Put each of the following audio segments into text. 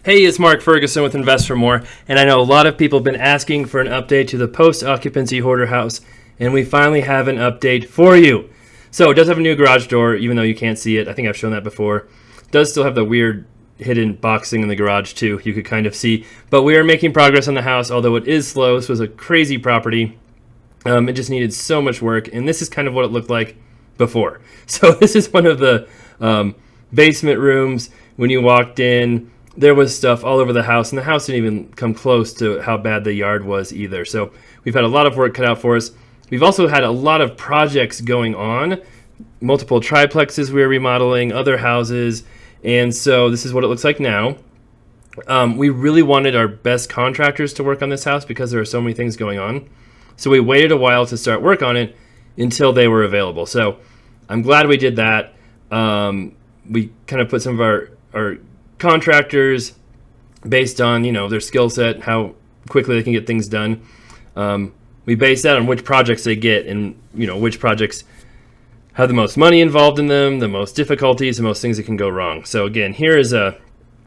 Hey, it's Mark Ferguson with Invest for More, and I know a lot of people have been asking for an update to the post-occupancy hoarder house, and we finally have an update for you. So it does have a new garage door, even though you can't see it. I think I've shown that before. It does still have the weird hidden boxing in the garage too, you could kind of see. But we are making progress on the house, although it is slow. This was a crazy property. It just needed so much work, and this is kind of what it looked like before. So this is one of the basement rooms. When you walked in, there was stuff all over the house, and the house didn't even come close to how bad the yard was either. So we've had a lot of work cut out for us. We've also had a lot of projects going on, multiple triplexes we were remodeling, other houses, and so this is what it looks like now. We really wanted our best contractors to work on this house because there are so many things going on. So we waited a while to start work on it until they were available. So I'm glad we did that. We kind of put some of our contractors based on, their skill set, how quickly they can get things done. We base that on which projects they get and, which projects have the most money involved in them, the most difficulties, the most things that can go wrong. So again, here is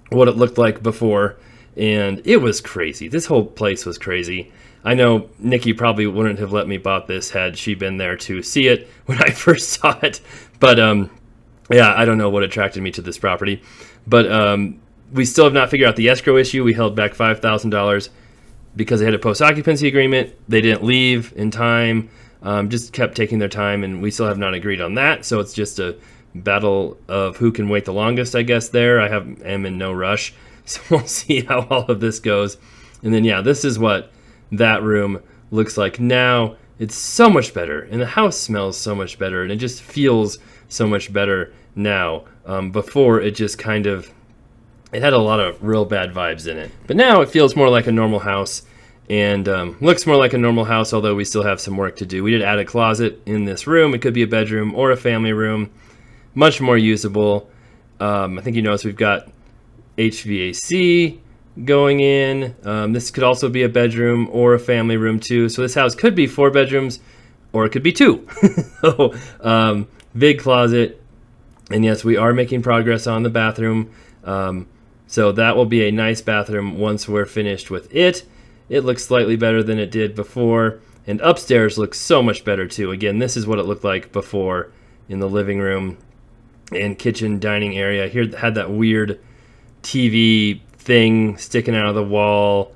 what it looked like before, and it was crazy. This whole place was crazy. I know Nikki probably wouldn't have let me bought this had she been there to see it when I first saw it. But yeah, I don't know what attracted me to this property. But we still have not figured out the escrow issue. We held back $5,000 because they had a post-occupancy agreement. They didn't leave in time, just kept taking their time, and we still have not agreed on that. So it's just a battle of who can wait the longest, I guess, there. I am in no rush, so we'll see how all of this goes. And then, yeah, this is what that room looks like now. It's so much better, and the house smells so much better, and it just feels so much better now. Before, it just it had a lot of real bad vibes in it. But now it feels more like a normal house and looks more like a normal house, although we still have some work to do. We did add a closet in this room. It could be a bedroom or a family room. Much more usable. I think you notice we've got HVAC going in. This could also be a bedroom or a family room too. So this house could be 4 bedrooms or it could be 2. So big closet. And yes, we are making progress on the bathroom. So that will be a nice bathroom once we're finished with it. It looks slightly better than it did before. And upstairs looks so much better too. Again, this is what it looked like before in the living room and kitchen dining area. Here it had that weird TV thing sticking out of the wall.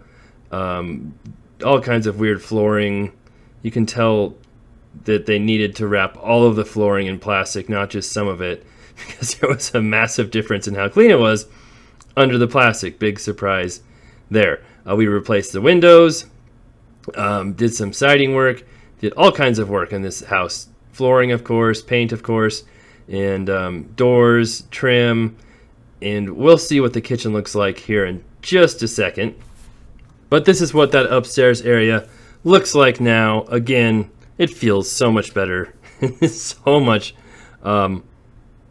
All kinds of weird flooring. You can tell that they needed to wrap all of the flooring in plastic, not just some of it, because there was a massive difference in how clean it was under the plastic. Big surprise there. We replaced the windows, did some siding work, did all kinds of work in this house. Flooring, of course, paint, of course, and doors, trim, and we'll see what the kitchen looks like here in just a second. But this is what that upstairs area looks like now. Again, it feels so much better. It's so much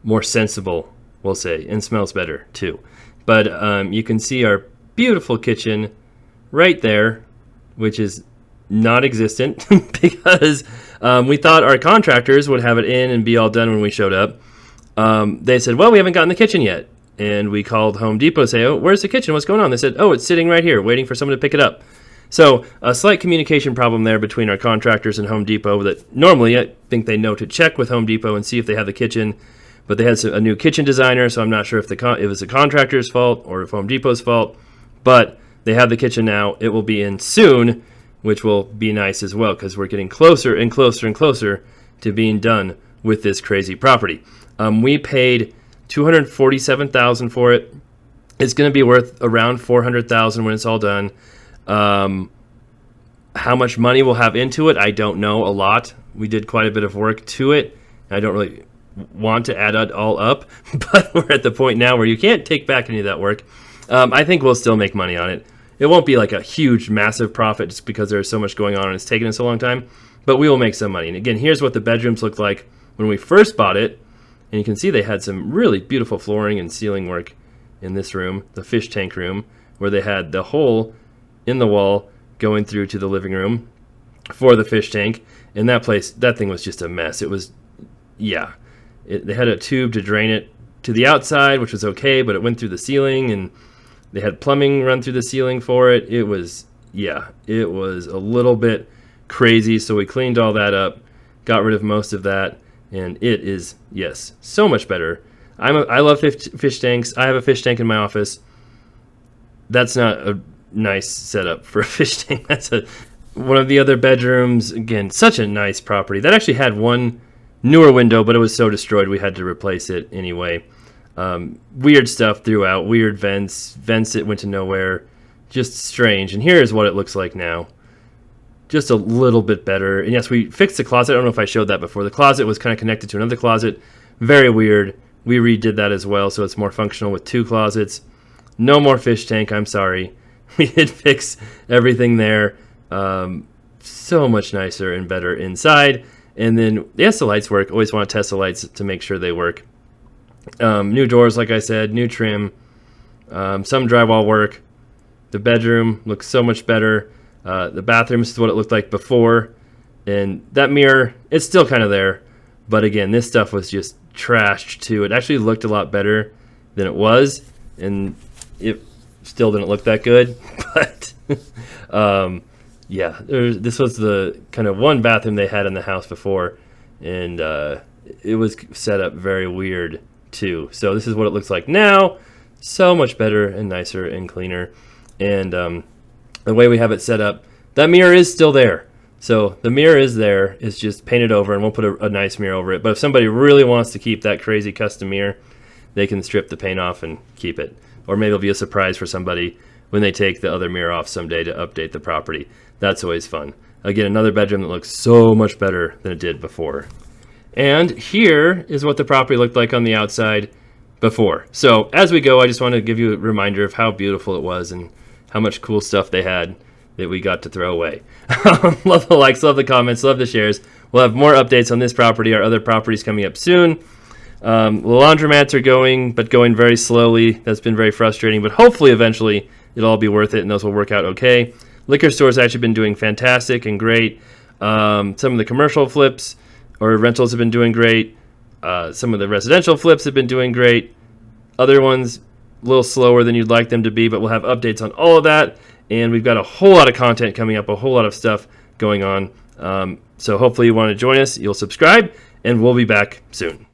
more sensible, we'll say, and smells better too. But you can see our beautiful kitchen right there, which is not existent because we thought our contractors would have it in and be all done when we showed up. They said, well, we haven't gotten the kitchen yet. And we called Home Depot, say, oh, where's the kitchen? What's going on? They said, oh, it's sitting right here, waiting for someone to pick it up. So a slight communication problem there between our contractors and Home Depot that normally I think they know to check with Home Depot and see if they have the kitchen. But they had a new kitchen designer, so I'm not sure if it was the contractor's fault or if Home Depot's fault. But they have the kitchen now. It will be in soon, which will be nice as well because we're getting closer and closer and closer to being done with this crazy property. We paid $247,000 for it. It's going to be worth around $400,000 when it's all done. How much money we'll have into it, I don't know. A lot. We did quite a bit of work to it. I don't really want to add it all up, but we're at the point now where you can't take back any of that work. I think we'll still make money on it. It won't be like a huge, massive profit just because there's so much going on and it's taken us a long time, but we will make some money. And again, here's what the bedrooms looked like when we first bought it. And you can see they had some really beautiful flooring and ceiling work in this room, the fish tank room, where they had the hole in the wall going through to the living room for the fish tank. And that thing was just a mess. It was, yeah. They had a tube to drain it to the outside, which was okay, but it went through the ceiling, and They had plumbing run through the ceiling for it. It was a little bit crazy. So we cleaned all that up, got rid of most of that, and it is, yes, so much better. I love fish tanks. I have a fish tank in my office. That's not a nice setup for a fish tank. That's one of the other bedrooms. Again, such a nice property. That actually had one newer window, but it was so destroyed we had to replace it anyway. Weird stuff throughout, weird vents that went to nowhere, just strange. And here is what it looks like now. Just a little bit better. And yes, we fixed the closet. I don't know if I showed that before. The closet was kind of connected to another closet. Very weird. We redid that as well, so it's more functional with 2 closets. No more fish tank, I'm sorry. We did fix everything there. So much nicer and better inside. And then, yes, the lights work. Always want to test the lights to make sure they work. New doors, like I said, new trim, some drywall work. The bedroom looks so much better. The bathroom is what it looked like before. And that mirror, it's still kind of there. But again, this stuff was just trashed too. It actually looked a lot better than it was. And it still didn't look that good. But yeah, this was the kind of one bathroom they had in the house before. And it was set up very weird too. So this is what it looks like now. So much better and nicer and cleaner. And the way we have it set up, that mirror is still there. So the mirror is there. It's just painted over, and we'll put a nice mirror over it. But if somebody really wants to keep that crazy custom mirror, they can strip the paint off and keep it. Or maybe it'll be a surprise for somebody when they take the other mirror off someday to update the property. That's always fun. Again, another bedroom that looks so much better than it did before. And here is what the property looked like on the outside before. So as we go, I just want to give you a reminder of how beautiful it was and how much cool stuff they had that we got to throw away. Love the likes, love the comments, love the shares. We'll have more updates on this property, our other properties coming up soon. The laundromats are going, but going very slowly. That's been very frustrating, but hopefully eventually it'll all be worth it and those will work out okay. Liquor store's actually been doing fantastic and great. Some of the commercial flips or rentals have been doing great. Some of the residential flips have been doing great. Other ones a little slower than you'd like them to be, but we'll have updates on all of that. And we've got a whole lot of content coming up, a whole lot of stuff going on. So hopefully you want to join us. You'll subscribe, and we'll be back soon.